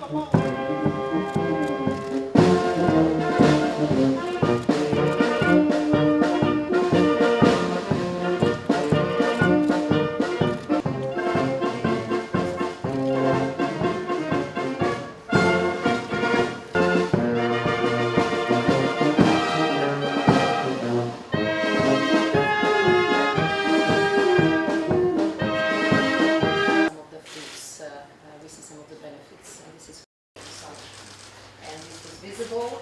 We see some of the benefits, and this is and this is visible.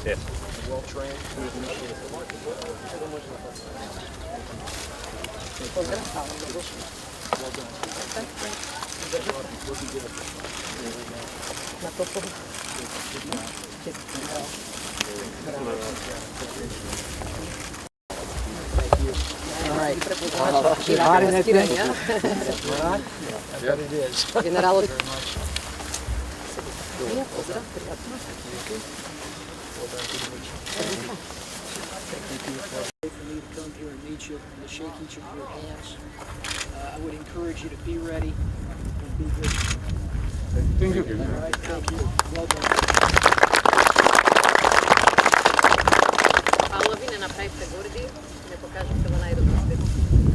Yes. Well trained. All right. Генерал. For me to come here and meet you and to shake each of your hands. I would encourage you to be ready and be good. Thank you. All right, thank you. Well done. Половина направите горди, не покажете го најдобро.